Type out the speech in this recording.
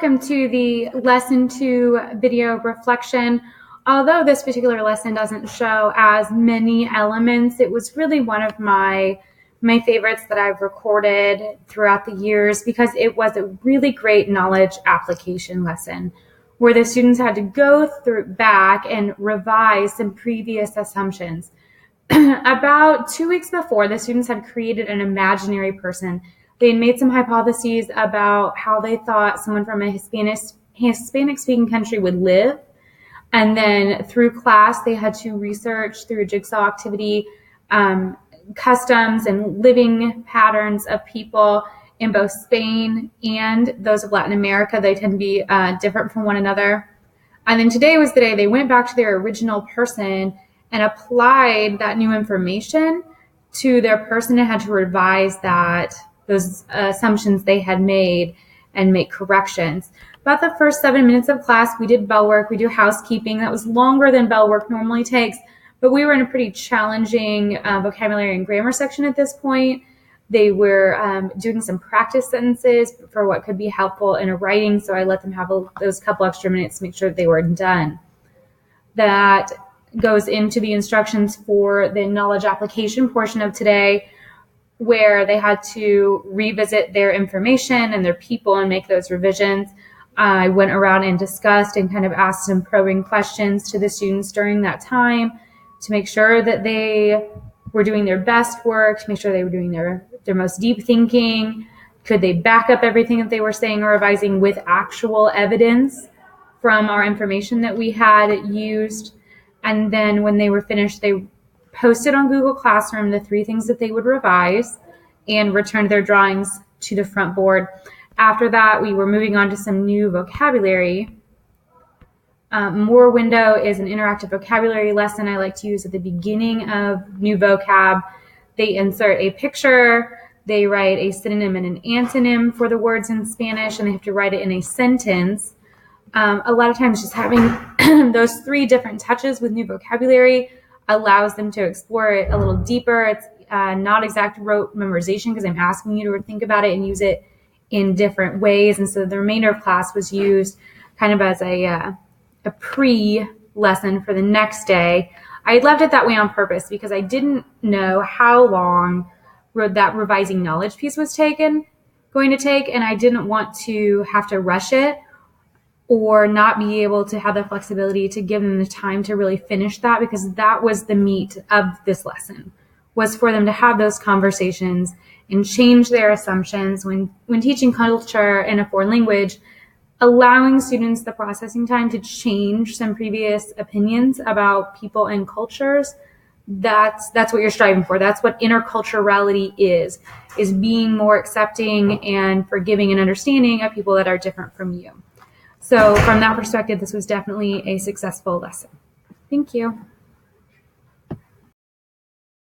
Welcome to the Lesson 2 video reflection. Although this particular lesson doesn't show as many elements, it was really one of my favorites that I've recorded throughout the years because it was a really great knowledge application lesson where the students had to go back and revise some previous assumptions. About 2 weeks before, the students had created an imaginary person. They had made some hypotheses about how they thought someone from a Hispanic-speaking country would live. And then through class, they had to research through a jigsaw activity customs and living patterns of people in both Spain and those of Latin America. They tend to be different from one another. And then today was the day they went back to their original person and applied that new information to their person and had to revise those assumptions they had made and make corrections. About the first 7 minutes of class, we did bell work, we do housekeeping. That was longer than bell work normally takes, but we were in a pretty challenging vocabulary and grammar section at this point. They were doing some practice sentences for what could be helpful in a writing, so I let them have those couple extra minutes to make sure that they were done. That goes into the instructions for the knowledge application portion of today, where they had to revisit their information and their people and make those revisions. I went around and discussed and kind of asked some probing questions to the students during that time to make sure that they were doing their best work, to make sure they were doing their most deep thinking. Could they back up everything that they were saying or revising with actual evidence from our information that we had used? And then when they were finished, they posted on Google Classroom the 3 things that they would revise and returned their drawings to the front board. After that, we were moving on to some new vocabulary. More Window is an interactive vocabulary lesson I like to use at the beginning of new vocab. They insert a picture, they write a synonym and an antonym for the words in Spanish, and they have to write it in a sentence. A lot of times just having those 3 different touches with new vocabulary allows them to explore it a little deeper. It's not exact rote memorization because I'm asking you to think about it and use it in different ways. And so the remainder of class was used kind of as a pre-lesson for the next day. I left it that way on purpose because I didn't know how long that revising knowledge piece was going to take, and I didn't want to have to rush it or not be able to have the flexibility to give them the time to really finish that, because that was the meat of this lesson, was for them to have those conversations and change their assumptions. When teaching culture in a foreign language, allowing students the processing time to change some previous opinions about people and cultures, that's what you're striving for. That's what interculturality is being more accepting and forgiving and understanding of people that are different from you. So from that perspective, this was definitely a successful lesson. Thank you.